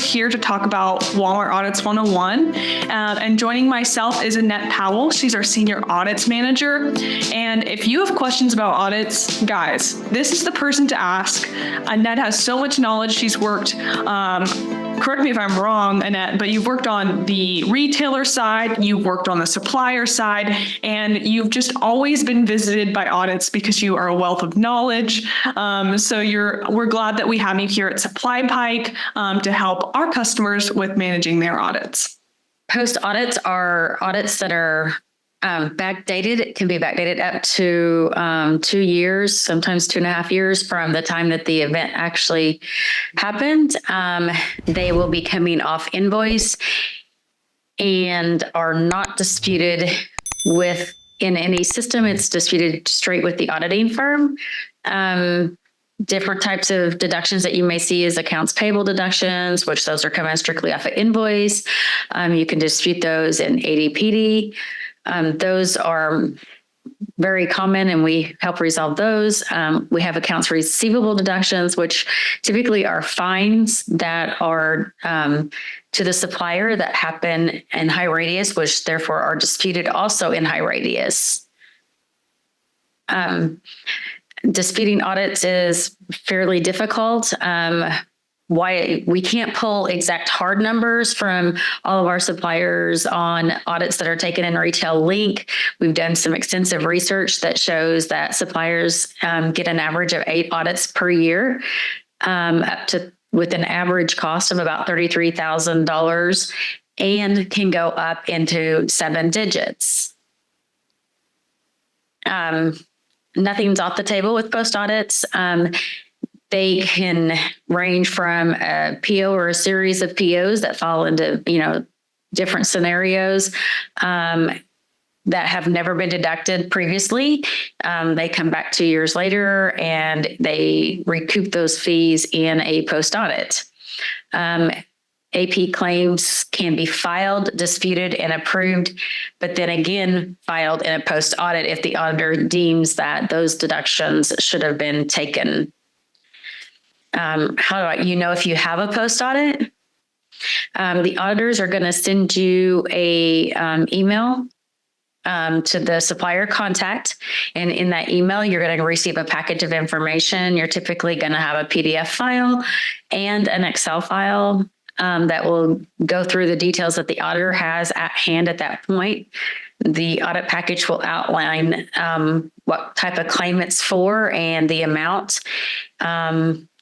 here to talk about Walmart Audits 101. And joining myself is Annette Powell. She's our Senior Audits Manager. And if you have questions about audits, guys, this is the person to ask. Annette has so much knowledge. She's worked, correct me if I'm wrong, Annette, but you've worked on the retailer side, you've worked on the supplier side, and you've just always been visited by audits because you are a wealth of knowledge. So we're glad that we have you here at SupplyPike to help our customers with managing their audits. Post-audits are audits that are backdated. It can be backdated up to 2 years, sometimes 2.5 years from the time that the event actually happened. They will be coming off invoice and are not disputed in any system. It's disputed straight with the auditing firm. Different types of deductions that you may see is accounts payable deductions, which those are coming strictly off an invoice. You can dispute those in ADPD. Those are very common and we help resolve those. We have accounts receivable deductions, which typically are fines that are to the supplier that happen in high radius, which therefore are disputed also in high radius. Disputing audits is fairly difficult. Why we can't pull exact hard numbers from all of our suppliers on audits that are taken in Retail Link. We've done some extensive research that shows that suppliers get an average of 8 audits per year, up to with an average cost of about $33,000 and can go up into 7 digits. Nothing's off the table with post audits. They can range from a PO or a series of POs that fall into, different scenarios that have never been deducted previously. They come back 2 years later and they recoup those fees in a post audit. AP claims can be filed, disputed, and approved, but then again filed in a post audit if the auditor deems that those deductions should have been taken. How do you know if you have a post audit? The auditors are going to send you a email to the supplier contact. And in that email, you're going to receive a package of information. You're typically going to have a PDF file and an Excel file that will go through the details that the auditor has at hand at that point. The audit package will outline what type of claim it's for and the amount.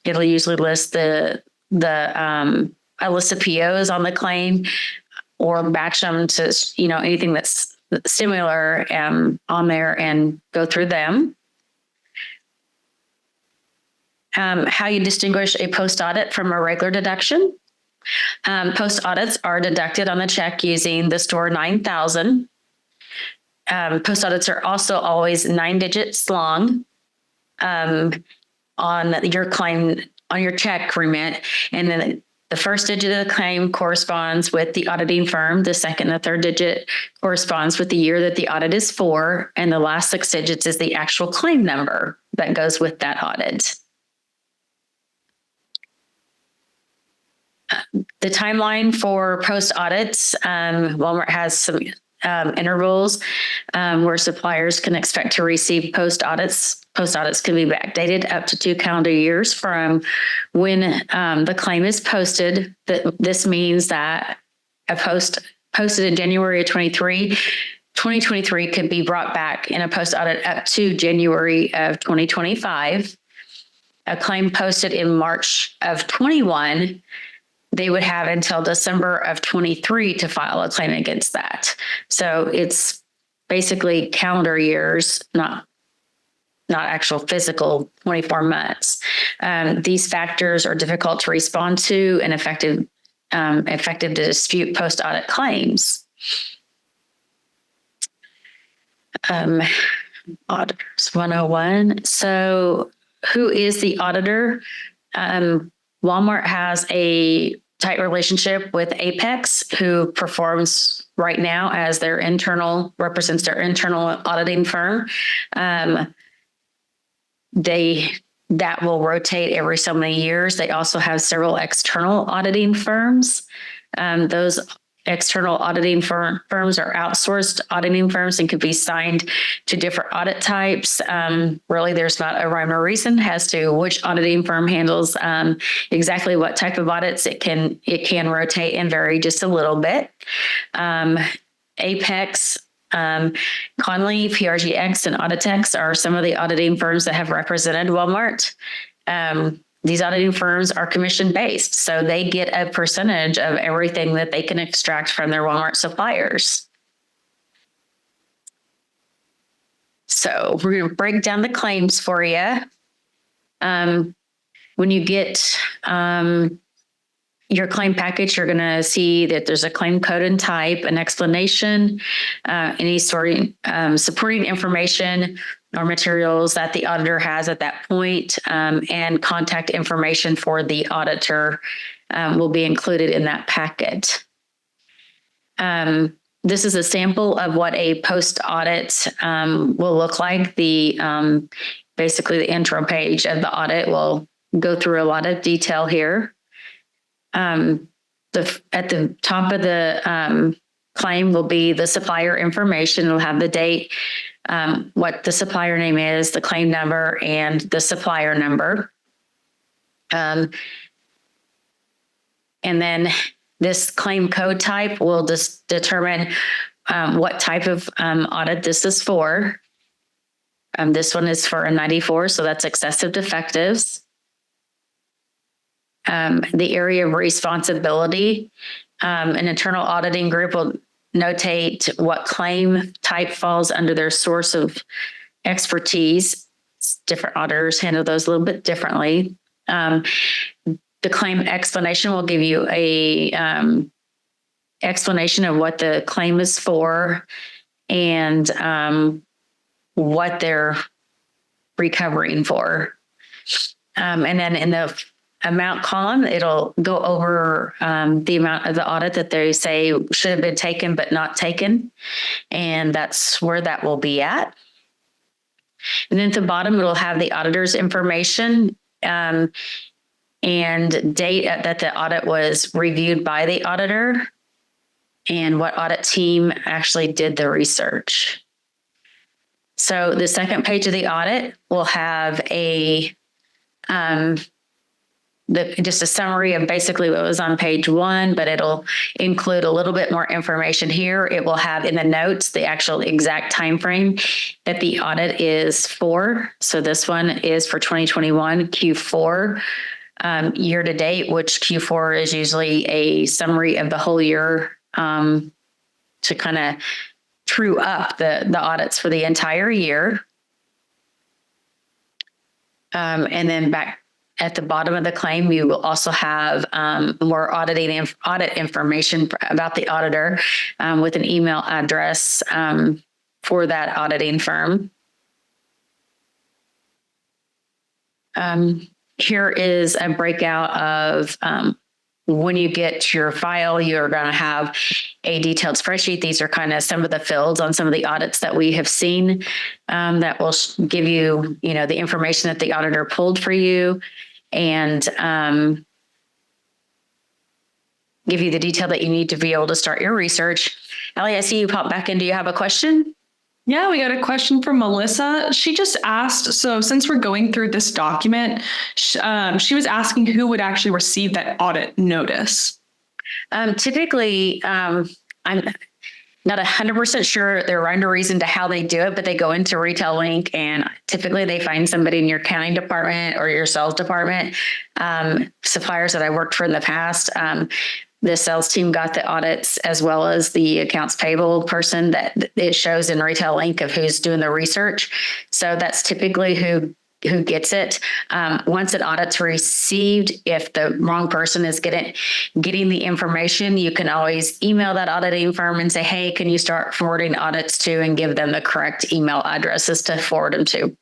It'll usually list a list of POs on the claim or match them to anything that's similar on there and go through them. How you distinguish a post audit from a regular deduction. Post audits are deducted on the check using the store 9000. Post audits are also always 9 digits long on your claim, on your check remit. And then the first digit of the claim corresponds with the auditing firm. The second and the third digit corresponds with the year that the audit is for. And the last 6 digits is the actual claim number that goes with that audit. The timeline for post audits, Walmart has some intervals where suppliers can expect to receive post audits. Post audits can be backdated up to 2 calendar years from when the claim is posted. This means that a post posted in January of 2023 could be brought back in a post audit up to January of 2025. A claim posted in March of 21, they would have until December of 23 to file a claim against that. So it's basically calendar years, not actual physical 24 months. These factors are difficult to respond to and effective to dispute post-audit claims. Auditors 101. So who is the auditor? Walmart has a tight relationship with Apex, who performs right now as represents their internal auditing firm. They that will rotate every so many years. They also have several external auditing firms. Those external auditing firms are outsourced auditing firms and could be signed to different audit types. Really, there's not a rhyme or reason as to which auditing firm handles exactly what type of audits. It can rotate and vary just a little bit. Apex, Conley, PRGX, and Auditex are some of the auditing firms that have represented Walmart. These auditing firms are commission based, so they get a percentage of everything that they can extract from their Walmart suppliers. So we're going to break down the claims for you. When you get your claim package, you're going to see that there's a claim code and type, an explanation, any sort of supporting information or materials that the auditor has at that point, and contact information for the auditor will be included in that packet. This is a sample of what a post-audit will look like. Basically, the intro page of the audit will go through a lot of detail here. At the top of the claim will be the supplier information. It'll have the date, what the supplier name is, the claim number, and the supplier number. And then this claim code type will just determine what type of audit this is for. This one is for a 94, so that's excessive defectives. The area of responsibility, an internal auditing group will notate what claim type falls under their source of expertise. Different auditors handle those a little bit differently. The claim explanation will give you a explanation of what the claim is for and what they're recovering for. And then in the amount column, it'll go over the amount of the audit that they say should have been taken but not taken. And that's where that will be at. And then at the bottom, it'll have the auditor's information and date that the audit was reviewed by the auditor and what audit team actually did the research. So the second page of the audit will have just a summary of basically what was on page 1, but it'll include a little bit more information here. It will have in the notes the actual exact time frame that the audit is for. So this one is for 2021 Q4 year to date, which Q4 is usually a summary of the whole year to kind of true up the audits for the entire year. And then back at the bottom of the claim, you will also have more audit information about the auditor with an email address for that auditing firm. Here is a breakout of when you get your file, you're going to have a detailed spreadsheet. These are kind of some of the fields on some of the audits that we have seen that will give you, the information that the auditor pulled for you and give you the detail that you need to be able to start your research. Allie, I see you pop back in. Do you have a question? Yeah, we got a question from Melissa. She just asked, so since we're going through this document, she was asking who would actually receive that audit notice. Typically, I'm not 100% sure the rhyme or reason to how they do it, but they go into Retail Link and typically they find somebody in your accounting department or your sales department. Suppliers that I worked for in the past, the sales team got the audits as well as the accounts payable person that it shows in Retail Link of who's doing the research. So that's typically who gets it. Once an audit's received, if the wrong person is getting the information, you can always email that auditing firm and say, hey, can you start forwarding audits to, and give them the correct email addresses to forward them to.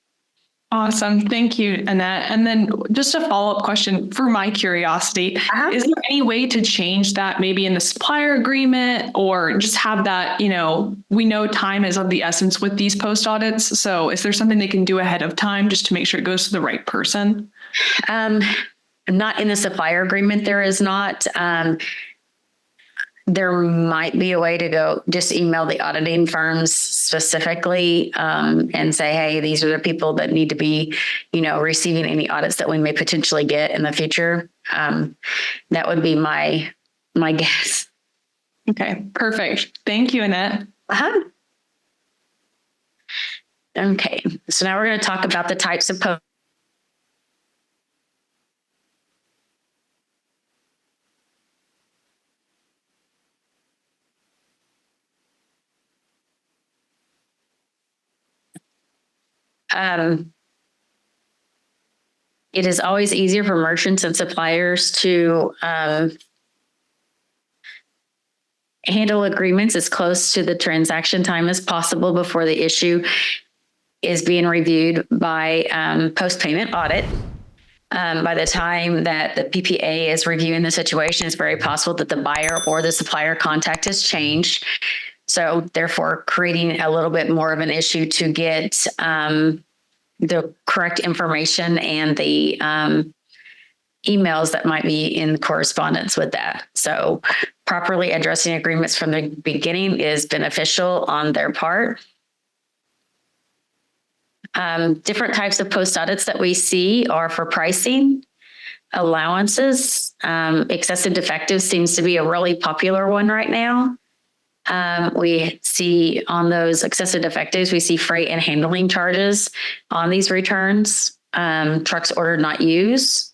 Awesome. Thank you, Annette. And then just a follow-up question for my curiosity. Is there any way to change that maybe in the supplier agreement or just have that, we know time is of the essence with these post audits. So is there something they can do ahead of time just to make sure it goes to the right person? Not in the supplier agreement, there is not. There might be a way to go just email the auditing firms specifically and say, hey, these are the people that need to be, receiving any audits that we may potentially get in the future. That would be my guess. Okay, perfect. Thank you, Annette. Uh-huh. Okay, so now we're going to talk about the types of post. It is always easier for merchants and suppliers to handle agreements as close to the transaction time as possible before the issue is being reviewed by post-payment audit. By the time that the PPA is reviewing the situation, it's very possible that the buyer or the supplier contact has changed. So therefore, creating a little bit more of an issue to get the correct information and the emails that might be in correspondence with that. So properly addressing agreements from the beginning is beneficial on their part. Different types of post audits that we see are for pricing, allowances. Excessive defectives seems to be a really popular one right now. We see on those excessive defectives, we see freight and handling charges on these returns, trucks ordered not used,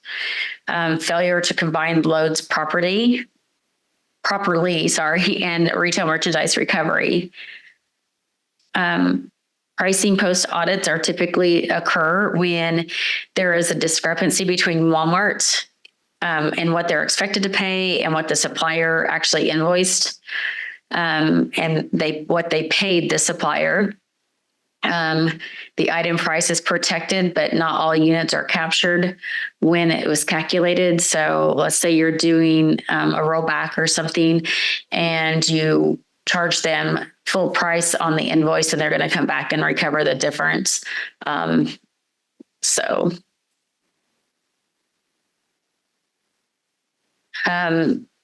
failure to combine loads properly, and retail merchandise recovery. Pricing post audits are typically occur when there is a discrepancy between Walmart and what they're expected to pay and what the supplier actually invoiced. And what they paid the supplier. The item price is protected, but not all units are captured when it was calculated. So let's say you're doing a rollback or something and you charge them full price on the invoice and they're going to come back and recover the difference.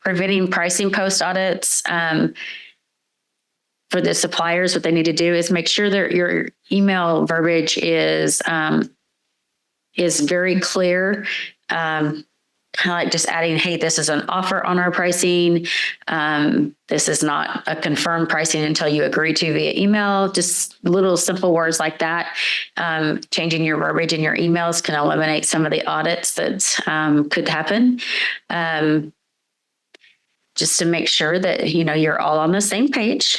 Preventing pricing post audits. For the suppliers, what they need to do is make sure that your email verbiage is very clear. Kind of like just adding, hey, this is an offer on our pricing. This is not a confirmed pricing until you agree to via email. Just little simple words like that. Changing your verbiage in your emails can eliminate some of the audits that could happen. Just to make sure that, you're all on the same page.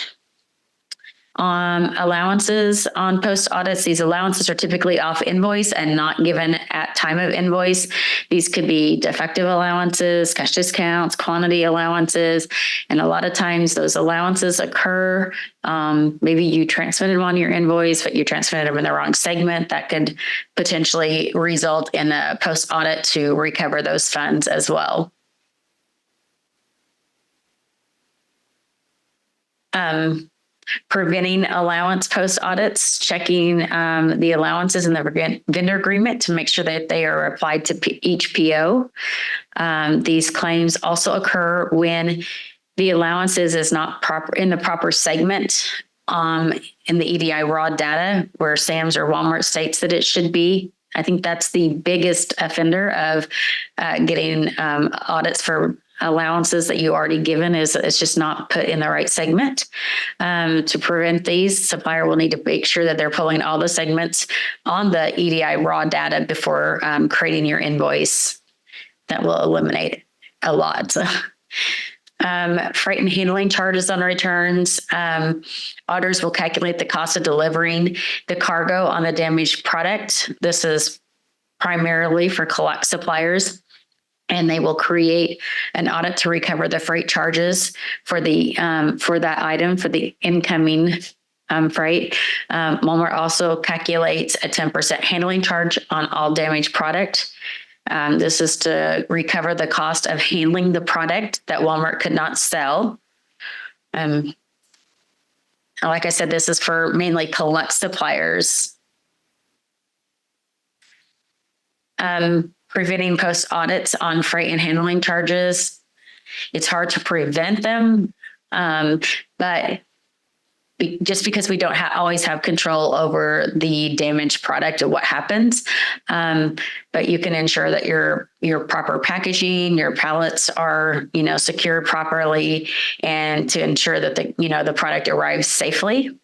Allowances on post audits, these allowances are typically off invoice and not given at time of invoice. These could be defective allowances, cash discounts, quantity allowances, and a lot of times those allowances occur. Maybe you transmitted them on your invoice, but you transmitted them in the wrong segment. That could potentially result in a post audit to recover those funds as well. Preventing allowance post audits, checking the allowances in the vendor agreement to make sure that they are applied to each PO. These claims also occur when the allowances is not proper in the proper segment in the EDI raw data where Sam's or Walmart states that it should be. I think that's the biggest offender of getting audits for allowances that you already given is it's just not put in the right segment. To prevent these, supplier will need to make sure that they're pulling all the segments on the EDI raw data before creating your invoice. That will eliminate a lot. Freight and handling charges on returns. Auditors will calculate the cost of delivering the cargo on the damaged product. This is primarily for collect suppliers. And they will create an audit to recover the freight charges for the for that item for the incoming freight. Walmart also calculates a 10% handling charge on all damaged product. This is to recover the cost of handling the product that Walmart could not sell. Like I said, this is for mainly collect suppliers. Preventing post audits on freight and handling charges. It's hard to prevent them, but just because we don't always have control over the damaged product and what happens, but you can ensure that your proper packaging, your pallets are secured properly, and to ensure that the product arrives safely.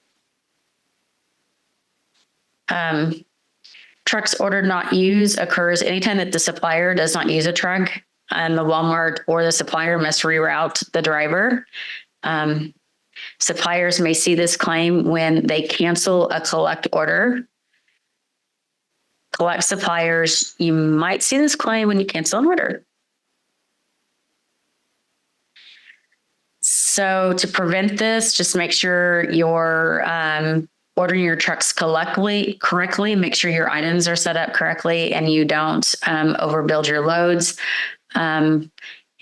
Trucks ordered not used occurs anytime that the supplier does not use a truck, and the Walmart or the supplier must reroute the driver. Suppliers may see this claim when they cancel a collect order. Collect suppliers, you might see this claim when you cancel an order. So to prevent this, just make sure you're ordering your trucks correctly, make sure your items are set up correctly and you don't overbuild your loads, and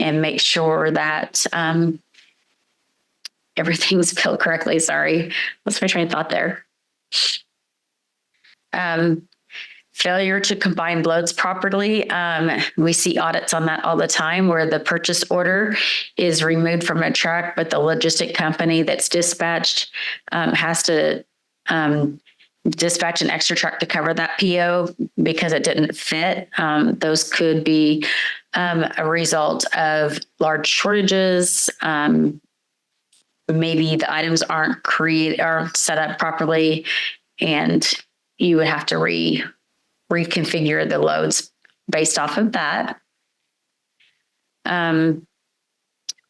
make sure that everything's built correctly. Sorry, what's my train of thought there? Failure to combine loads properly. We see audits on that all the time where the purchase order is removed from a truck, but the logistic company that's dispatched has to dispatch an extra truck to cover that PO because it didn't fit. Those could be a result of large shortages. Maybe the items aren't set up properly, and you would have to reconfigure the loads based off of that.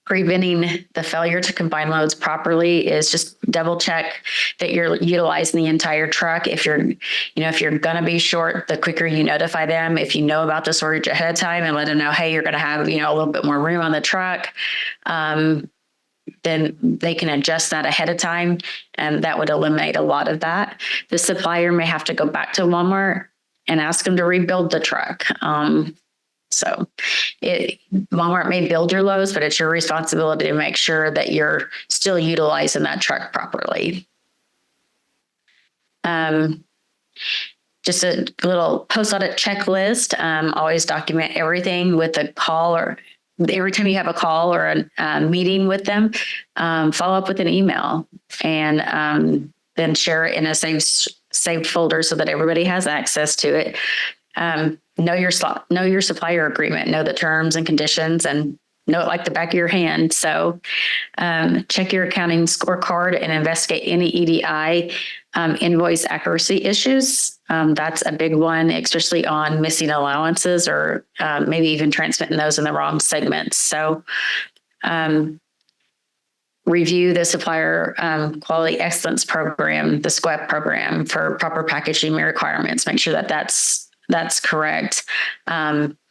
Preventing the failure to combine loads properly is just double check that you're utilizing the entire truck. If you're going to be short, the quicker you notify them. If you know about the shortage ahead of time and let them know, hey, you're going to have, a little bit more room on the truck, then they can adjust that ahead of time, and that would eliminate a lot of that. The supplier may have to go back to Walmart and ask them to rebuild the truck. Walmart may build your loads, but it's your responsibility to make sure that you're still utilizing that truck properly. Just a little post-audit checklist. Always document everything with a call, or every time you have a call or a meeting with them, follow up with an email, and then share it in a saved folder so that everybody has access to it. Know your supplier agreement, know the terms and conditions, and know it like the back of your hand. So check your accounting scorecard and investigate any EDI invoice accuracy issues. That's a big one, especially on missing allowances or maybe even transmitting those in the wrong segments. So review the supplier quality excellence program, the SQEP program, for proper packaging requirements. Make sure that that's correct.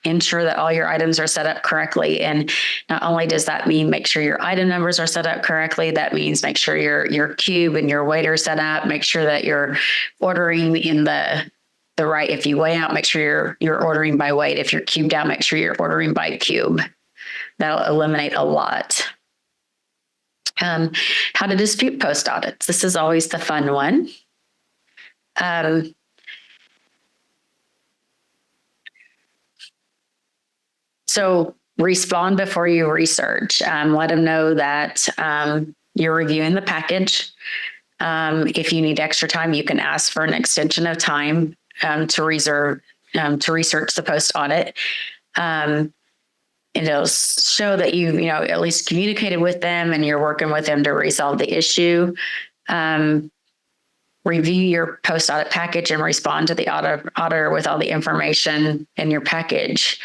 Ensure that all your items are set up correctly. And not only does that mean make sure your item numbers are set up correctly, that means make sure your cube and your weight are set up. Make sure that you're ordering in the right. If you weigh out, make sure you're ordering by weight. If you're cubed out, make sure you're ordering by cube. That'll eliminate a lot. How to dispute post audits. This is always the fun one. So respond before you research. Let them know that you're reviewing the package. If you need extra time, you can ask for an extension of time to research the post audit. And it'll show that you've at least communicated with them and you're working with them to resolve the issue. Review your post audit package and respond to the auditor with all the information in your package.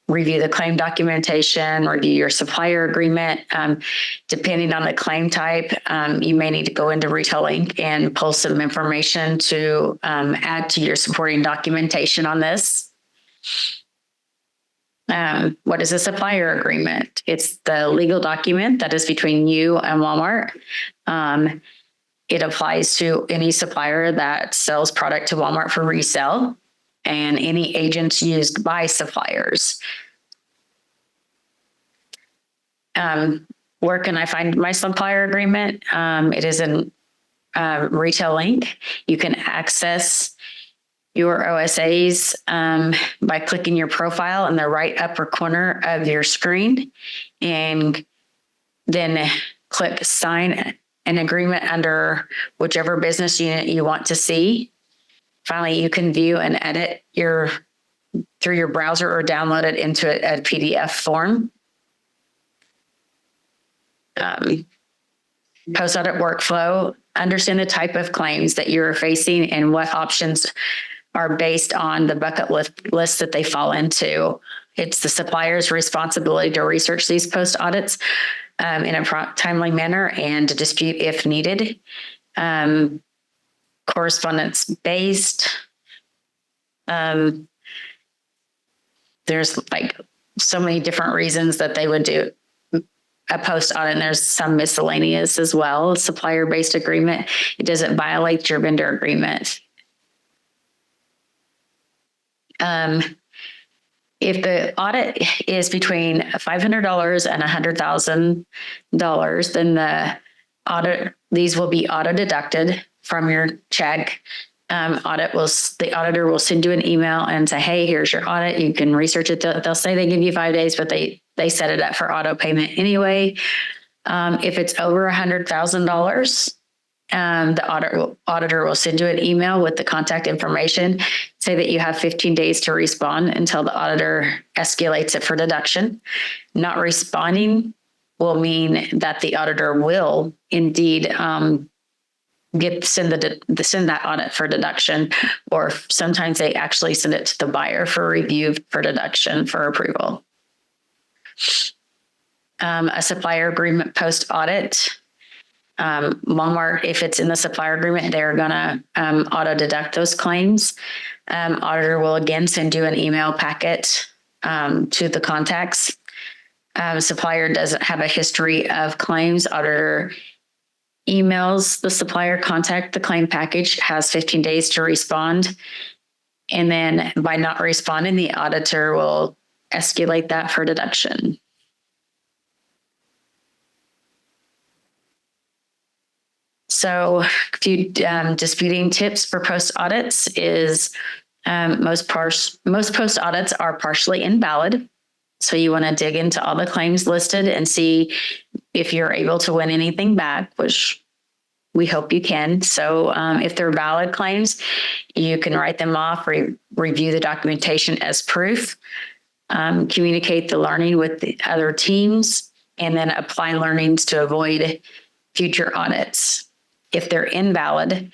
Review the claim documentation, review your supplier agreement. Depending on the claim type, you may need to go into retailing and pull some information to add to your supporting documentation on this. What is a supplier agreement? It's the legal document that is between you and Walmart. It applies to any supplier that sells product to Walmart for resale and any agents used by suppliers. Where can I find my supplier agreement? It is in retail link. You can access your OSAs by clicking your profile in the right upper corner of your screen, and then click sign an agreement under whichever business unit you want to see. Finally, you can view and edit through your browser or download it into a PDF form. Post-audit workflow, understand the type of claims that you're facing and what options are based on the bucket list that they fall into. It's the supplier's responsibility to research these post-audits in a timely manner and to dispute if needed. Correspondence-based. There's like so many different reasons that they would do a post audit, and there's some miscellaneous as well. Supplier-based agreement, it doesn't violate your vendor agreement. If the audit is between $500 and $100,000, then these will be auto deducted from your check. The auditor will send you an email and say, hey, here's your audit. You can research it. They'll say they give you 5 days, but they set it up for auto payment anyway. If it's over $100,000, the auditor will send you an email with the contact information, say that you have 15 days to respond until the auditor escalates it for deduction. Not responding will mean that the auditor will indeed send that audit for deduction, or sometimes they actually send it to the buyer for review for deduction for approval. A supplier agreement post audit. Walmart, if it's in the supplier agreement, they're going to auto deduct those claims. Auditor will again send you an email packet to the contacts. Supplier doesn't have a history of claims. Auditor emails the supplier contact, the claim package, has 15 days to respond. And then by not responding, the auditor will escalate that for deduction. So a few disputing tips for post audits is most post audits are partially invalid. So you want to dig into all the claims listed and see if you're able to win anything back, which we hope you can. So if they're valid claims, you can write them off, review the documentation as proof, communicate the learning with the other teams, and then apply learnings to avoid future audits. If they're invalid,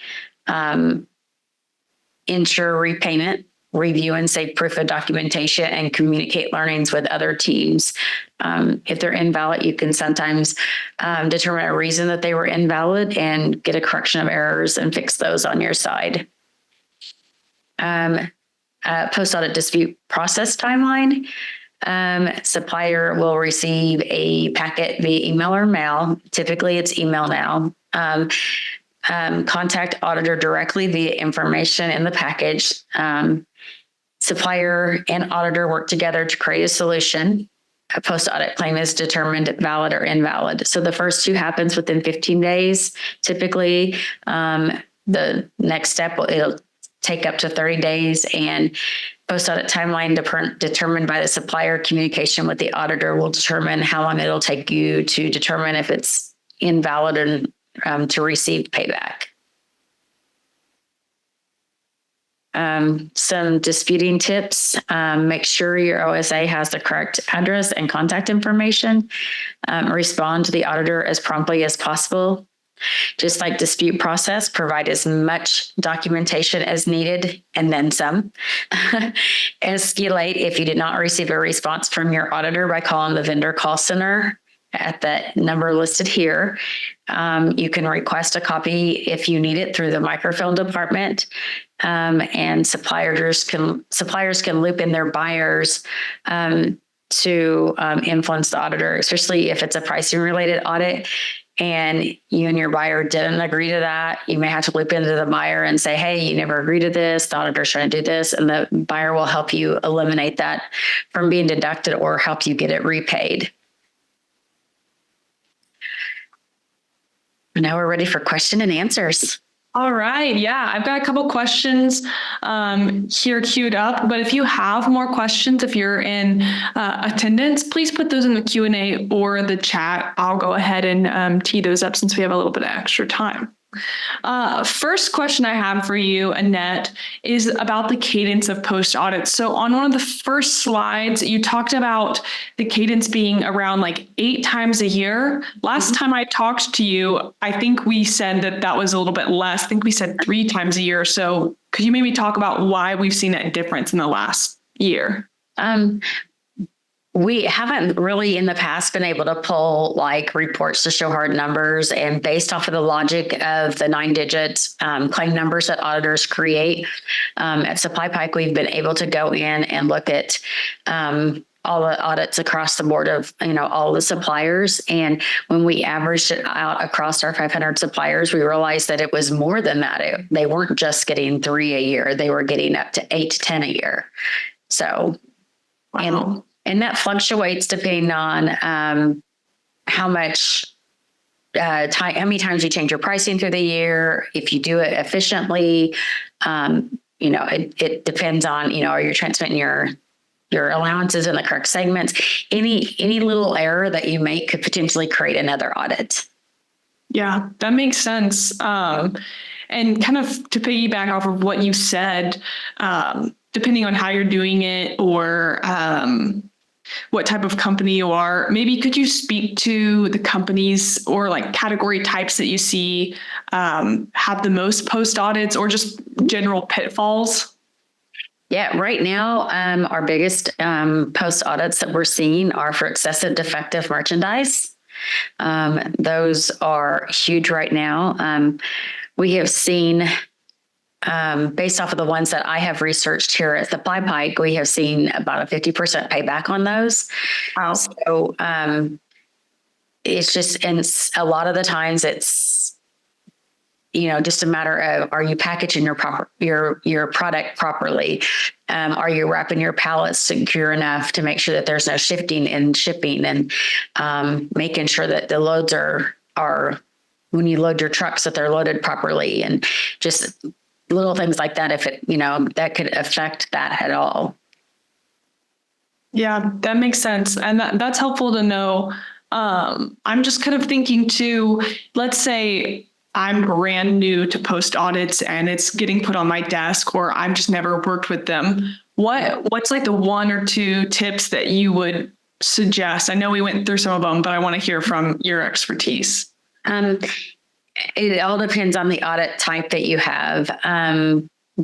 ensure repayment, review and save proof of documentation, and communicate learnings with other teams. If they're invalid, you can sometimes determine a reason that they were invalid and get a correction of errors and fix those on your side. Post-audit dispute process timeline. Supplier will receive a packet via email or mail. Typically, it's email now. Contact auditor directly via information in the package. Supplier and auditor work together to create a solution. A post-audit claim is determined valid or invalid. So the first two happens within 15 days. Typically, the next step, it'll take up to 30 days, and post-audit timeline determined by the supplier. Communication with the auditor will determine how long it'll take you to determine if it's invalid and to receive payback. Some disputing tips. Make sure your OSA has the correct address and contact information. Respond to the auditor as promptly as possible. Just like dispute process, provide as much documentation as needed and then some. Escalate if you did not receive a response from your auditor by calling the vendor call center at the number listed here. You can request a copy if you need it through the microfilm department. And suppliers can loop in their buyers to influence the auditor, especially if it's a pricing related audit. and you and your buyer didn't agree to that, you may have to loop into the buyer and say, hey, you never agreed to this. The auditor's trying to do this. And the buyer will help you eliminate that from being deducted or help you get it repaid. Now we're ready for question and answers. All right. Yeah, I've got a couple questions here queued up, but if you have more questions, if you're in attendance, please put those in the Q&A or the chat. I'll go ahead and tee those up since we have a little bit of extra time. First question I have for you, Annette, is about the cadence of post audits. So on one of the first slides, you talked about the cadence being around like 8 times a year. Last time I talked to you, I think we said that that was a little bit less. I think we said 3 times a year. So could you maybe talk about why we've seen that difference in the last year? We haven't really in the past been able to pull like reports to show hard numbers, and based off of the logic of the 9-digit claim numbers that auditors create. At SupplyPike, we've been able to go in and look at all the audits across the board of, all the suppliers. And when we averaged it out across our 500 suppliers, we realized that it was more than that. They weren't just getting 3 a year. They were getting up to 8 to 10 a year. So, Wow. And that fluctuates depending on how much time, how many times you change your pricing through the year. If you do it efficiently, it depends on, are you transmitting your allowances in the correct segments? Any little error that you make could potentially create another audit. Yeah, that makes sense. And kind of to piggyback off of what you said, depending on how you're doing it or what type of company you are, maybe could you speak to the companies or like category types that you see have the most post audits or just general pitfalls? Yeah, right now, our biggest post audits that we're seeing are for excessive defective merchandise. Those are huge right now. We have seen, based off of the ones that I have researched here at SupplyPike, we have seen about a 50% payback on those. Wow. So it's just, and a lot of the times it's, just a matter of, are you packaging your product properly? Are you wrapping your pallets secure enough to make sure that there's no shifting and shipping, and making sure that the loads are when you load your trucks, that they're loaded properly, and just little things like that. If it, that could affect that at all. Yeah, that makes sense. And that's helpful to know. I'm just kind of thinking too, let's say I'm brand new to post audits and it's getting put on my desk, or I've just never worked with them. What's like the 1 or 2 tips that you would suggest? I know we went through some of them, but I want to hear from your expertise. It all depends on the audit type that you have.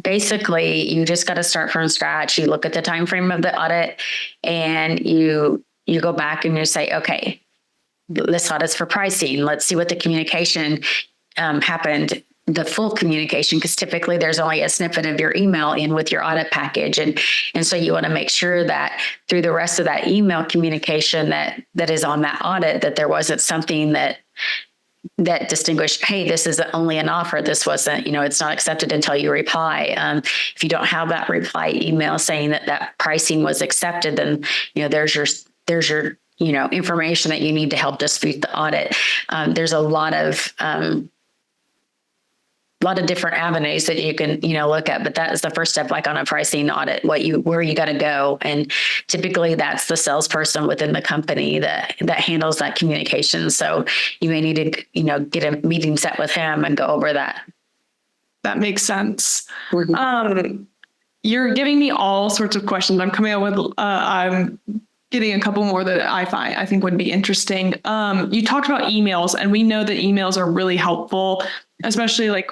Basically, you just got to start from scratch. You look at the time frame of the audit, and you go back and you say, okay, this audit's for pricing. Let's see what the communication happened, the full communication, because typically there's only a snippet of your email in with your audit package. And so you want to make sure that through the rest of that email communication that is on that audit, that there wasn't something that distinguished, hey, this is only an offer. This wasn't, it's not accepted until you reply. If you don't have that reply email saying that pricing was accepted, then, there's your information that you need to help dispute the audit. There's a lot of different avenues that you can, look at, but that is the first step, like on a pricing audit, where you got to go. And typically that's the salesperson within the company that handles that communication. So you may need to, get a meeting set with him and go over that. That makes sense. Mm-hmm. You're giving me all sorts of questions. I'm coming up with, I'm getting a couple more that I think would be interesting. You talked about emails, and we know that emails are really helpful, especially like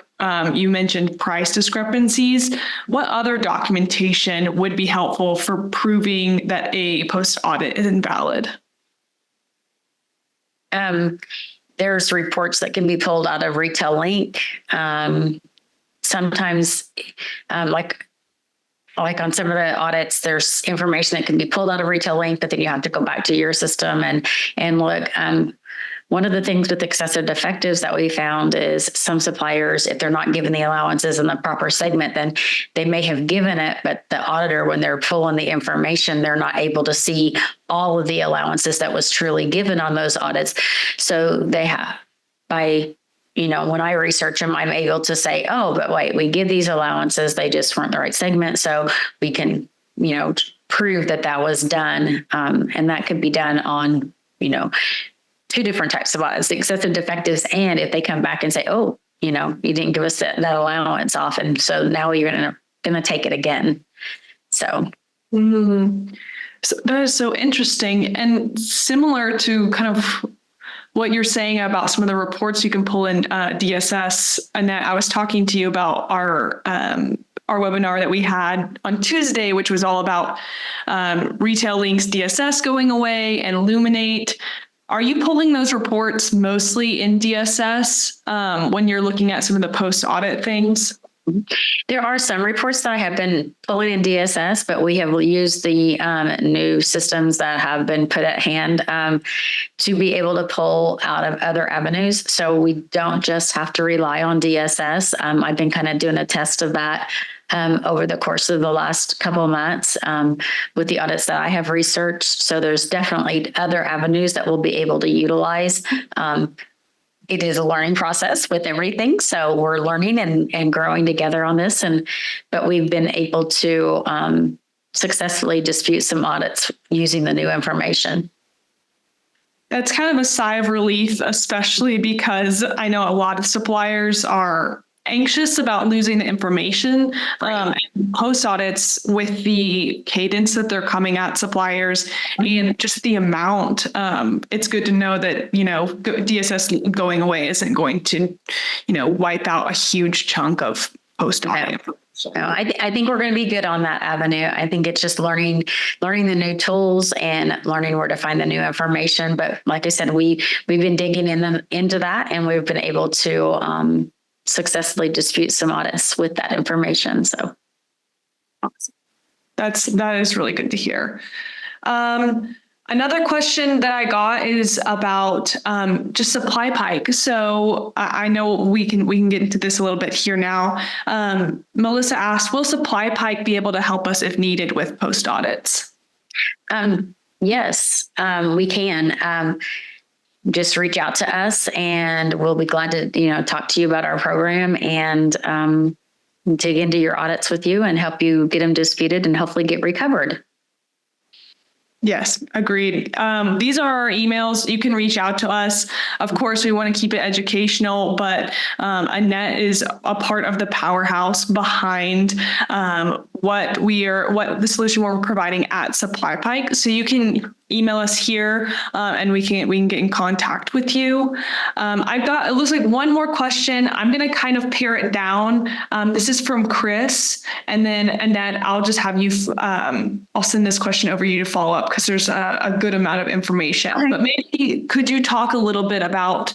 you mentioned price discrepancies. What other documentation would be helpful for proving that a post audit is invalid? There's reports that can be pulled out of Retail Link. Sometimes, like on some of the audits, there's information that can be pulled out of Retail Link, but then you have to go back to your system and look. one of the things with excessive defectives that we found is some suppliers, if they're not given the allowances in the proper segment, then they may have given it, but the auditor, when they're pulling the information, they're not able to see all of the allowances that was truly given on those audits. So they have, when I research them, I'm able to say, oh, but wait, we give these allowances, they just weren't the right segment. So we can, prove that was done. And that could be done on, two different types of audits, the excessive defectives. And if they come back and say, oh, you didn't give us that allowance off. And so now you're going to take it again. So. Mm-hmm. So that is so interesting, and similar to kind of what you're saying about some of the reports you can pull in DSS. Annette, I was talking to you about our webinar that we had on Tuesday, which was all about Retail Links DSS going away and Illuminate. Are you pulling those reports mostly in DSS when you're looking at some of the post-audit things? There are some reports that I have been pulling in DSS, but we have used the new systems that have been put at hand to be able to pull out of other avenues. So we don't just have to rely on DSS. I've been kind of doing a test of that over the course of the last couple of months with the audits that I have researched. So there's definitely other avenues that we'll be able to utilize. It is a learning process with everything. So we're learning and growing together on this. But we've been able to successfully dispute some audits using the new information. That's kind of a sigh of relief, especially because I know a lot of suppliers are anxious about losing the information. Post audits, with the cadence that they're coming at suppliers and just the amount, it's good to know that, DSS going away isn't going to, wipe out a huge chunk of post audit. No, I think we're going to be good on that avenue. I think it's just learning the new tools and learning where to find the new information. But like I said, we've been digging into that, and we've been able to successfully dispute some audits with that information. So that is really good to hear. Another question that I got is about just SupplyPike. So I know we can get into this a little bit here now. Melissa asked, will SupplyPike be able to help us if needed with post audits? Yes, we can. Just reach out to us, and we'll be glad to talk to you about our program and dig into your audits with you and help you get them disputed and hopefully get recovered. Yes, agreed. These are our emails. You can reach out to us. Of course, we want to keep it educational, but Annette is a part of the powerhouse behind what the solution we're providing at SupplyPike. So you can email us here and we can get in contact with you. It looks like one more question. I'm going to kind of pare it down. This is from Chris, and then Annette, I'll just have you, I'll send this question over you to follow up because there's a good amount of information. Okay. But maybe could you talk a little bit about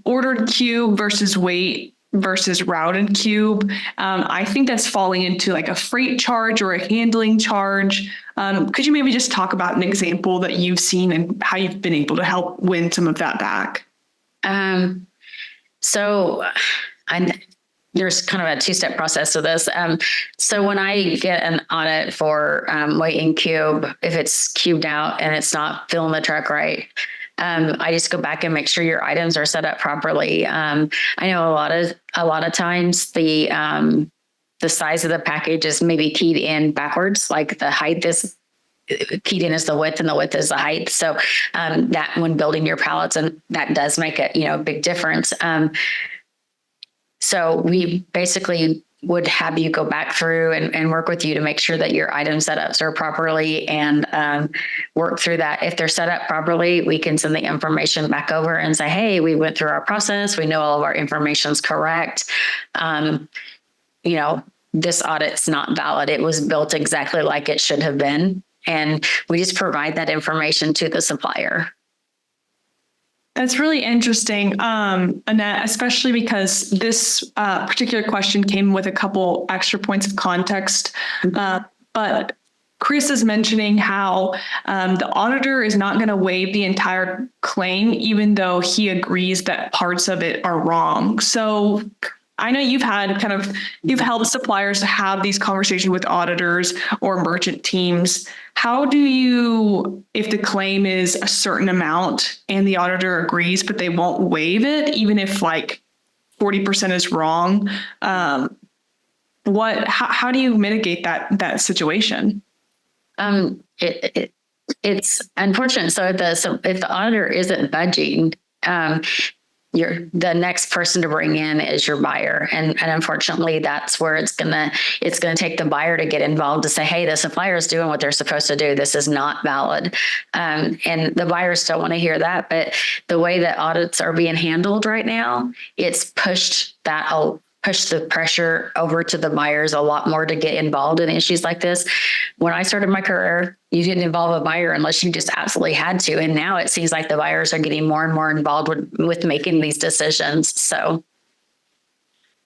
ordered cube versus weight versus routed cube? I think that's falling into like a freight charge or a handling charge. Could you maybe just talk about an example that you've seen and how you've been able to help win some of that back? There's kind of a two-step process to this. So when I get an audit for weight in cube, if it's cubed out and it's not filling the truck right, I just go back and make sure your items are set up properly. I know a lot of times the size of the package is maybe keyed in backwards, like the height is keyed in as the width and the width is the height. So that when building your pallets, and that does make a big difference. So we basically would have you go back through and work with you to make sure that your item setups are properly and work through that. If they're set up properly, we can send the information back over and say, hey, we went through our process. We know all of our information is correct. This audit's not valid. It was built exactly like it should have been. And we just provide that information to the supplier. That's really interesting, Annette, especially because this particular question came with a couple extra points of context. But Chris is mentioning how the auditor is not going to waive the entire claim, even though he agrees that parts of it are wrong. So I know you've helped suppliers to have these conversations with auditors or merchant teams. How do you, if the claim is a certain amount and the auditor agrees, but they won't waive it, even if like 40% is wrong? How do you mitigate that situation? It's unfortunate. So if the auditor isn't budging, the next person to bring in is your buyer. And unfortunately, that's where it's gonna take the buyer to get involved to say, hey, the supplier is doing what they're supposed to do. This is not valid. And the buyers don't want to hear that. But the way that audits are being handled right now, it's pushed the pressure over to the buyers a lot more to get involved in issues like this. When I started my career, you didn't involve a buyer unless you just absolutely had to. And now it seems like the buyers are getting more and more involved with making these decisions. So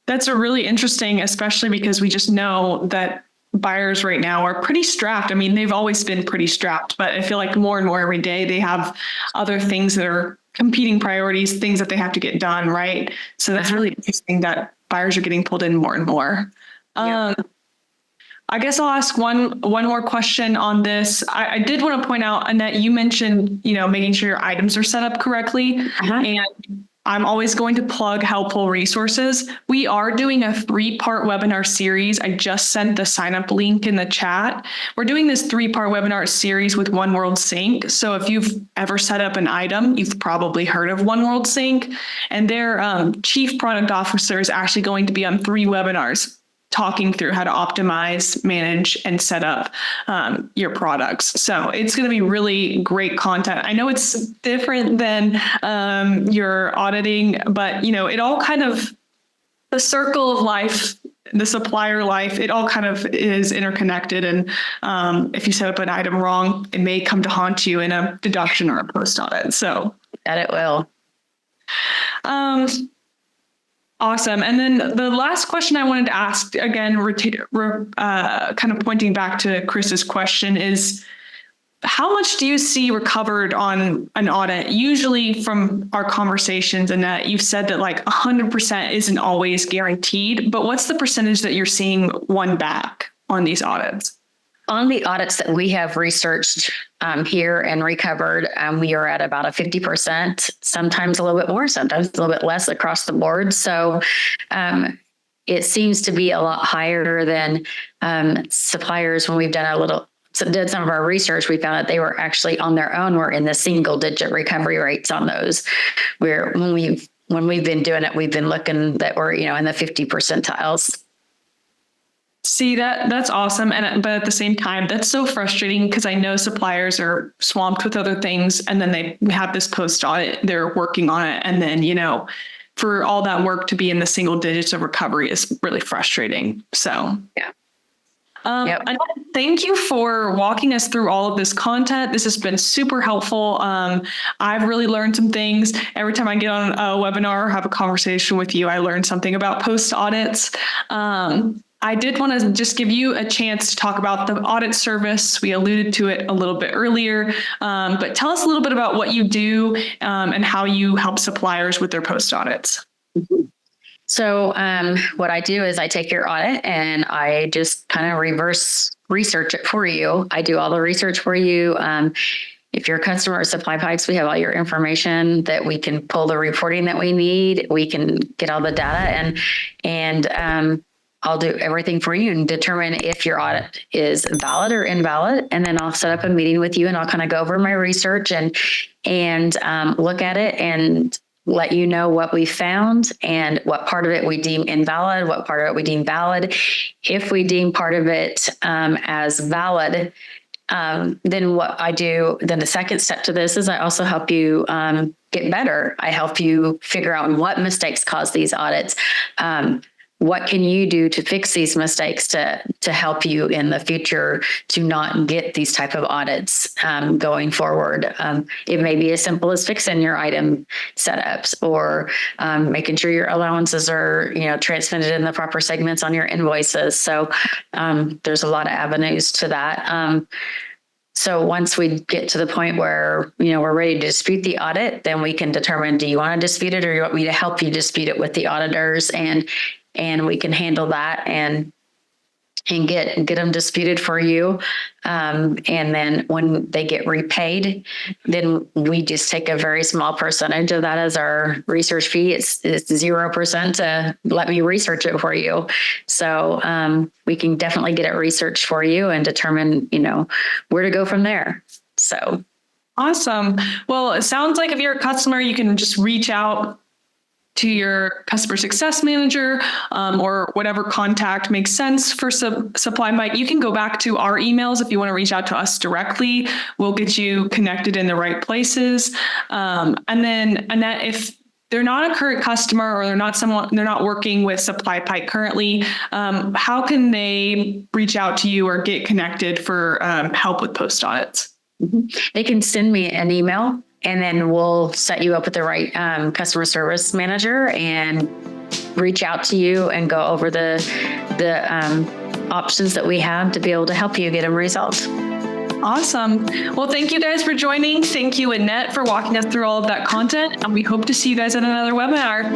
that's a really interesting, especially because we just know that buyers right now are pretty strapped. I mean, they've always been pretty strapped, but I feel like more and more every day they have other things that are competing priorities, things that they have to get done, right? So that's really interesting that buyers are getting pulled in more and more. I guess I'll ask one more question on this. I did want to point out, Annette, you mentioned, making sure your items are set up correctly. And I'm always going to plug helpful resources. We are doing a 3-part webinar series. I just sent the sign up link in the chat. We're doing this 3-part webinar series with One World Sync. So if you've ever set up an item, you've probably heard of One World Sync, and their chief product officer is actually going to be on 3 webinars talking through how to optimize, manage, and set up your products. So it's going to be really great content. I know it's different than your auditing, but it all kind of, the circle of life, the supplier life, it all kind of is interconnected. And if you set up an item wrong, it may come to haunt you in a deduction or a post audit. So that it will. Awesome. And then the last question I wanted to ask, again, kind of pointing back to Chris's question, is how much do you see recovered on an audit? Usually from our conversations, Annette, you've said that like 100% isn't always guaranteed, but what's the percentage that you're seeing won back on these audits? On the audits that we have researched here and recovered, we are at about a 50%, sometimes a little bit more, sometimes a little bit less across the board. So it seems to be a lot higher than suppliers. When we've did some of our research, we found that they were actually on their own, were in the single-digit recovery rates on those. Where when we've been doing it, we've been looking that we're in the 50 percentiles. See, that's awesome. But at the same time, that's so frustrating because I know suppliers are swamped with other things, and then they have this post audit, they're working on it. And then, for all that work to be in the single digits of recovery is really frustrating. So, yeah. Annette, thank you for walking us through all of this content. This has been super helpful. I've really learned some things. Every time I get on a webinar or have a conversation with you, I learn something about post audits. I did want to just give you a chance to talk about the audit service. We alluded to it a little bit earlier, but tell us a little bit about what you do and how you help suppliers with their post audits. Mm-hmm. So what I do is I take your audit and I just kind of reverse research it for you. I do all the research for you. If you're a customer of SupplyPikes, we have all your information that we can pull the reporting that we need. We can get all the data and I'll do everything for you and determine if your audit is valid or invalid. And then I'll set up a meeting with you and I'll kind of go over my research and look at it and let you know what we found and what part of it we deem invalid, what part of it we deem valid. If we deem part of it as valid, then what I do, then the second step to this is I also help you get better. I help you figure out what mistakes cause these audits. what can you do to fix these mistakes to help you in the future to not get these type of audits going forward. It may be as simple as fixing your item setups or making sure your allowances are, transmitted in the proper segments on your invoices. So there's a lot of avenues to that. So once we get to the point where, we're ready to dispute the audit, then we can determine, do you want to dispute it or you want me to help you dispute it with the auditors? And we can handle that and get them disputed for you. And then when they get repaid, then we just take a very small percentage of that as our research fee. It's 0% to let me research it for you. So we can definitely get it researched for you and determine, where to go from there. So. Awesome. Well, it sounds like if you're a customer, you can just reach out to your customer success manager or whatever contact makes sense for SupplyPike. You can go back to our emails if you want to reach out to us directly. We'll get you connected in the right places. And then Annette, if they're not a current customer or they're not working with SupplyPike currently, how can they reach out to you or get connected for help with post audits? They can send me an email. And then we'll set you up with the right customer service manager and reach out to you and go over the options that we have to be able to help you get them resolved. Awesome. Well, thank you guys for joining. Thank you, Annette, for walking us through all of that content. And we hope to see you guys at another webinar.